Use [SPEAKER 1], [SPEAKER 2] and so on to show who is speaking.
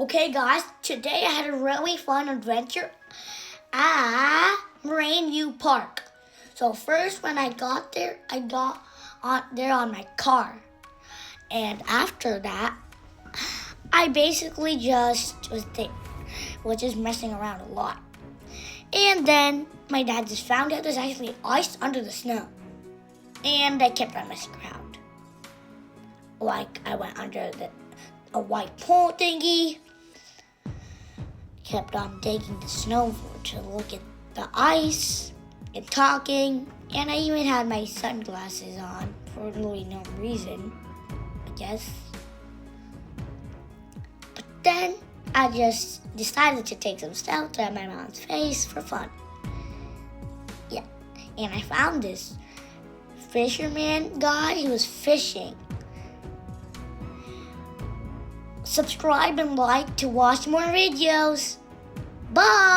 [SPEAKER 1] Okay guys, today I had a really fun adventure at Moraine Park. So first when I got there, I got on my car. And after that, I basically just was just messing around a lot. And then my dad just found out there's actually ice under the snow. And I kept on messing around. Like I went under a white pole thingy, kept on digging the snow to look at the ice and talking, and I even had my sunglasses on for really no reason, I guess. But then I just decided to take some selfies at my mom's face for fun. Yeah, and I found this fisherman guy who was fishing. Subscribe and like to watch more videos. Bye!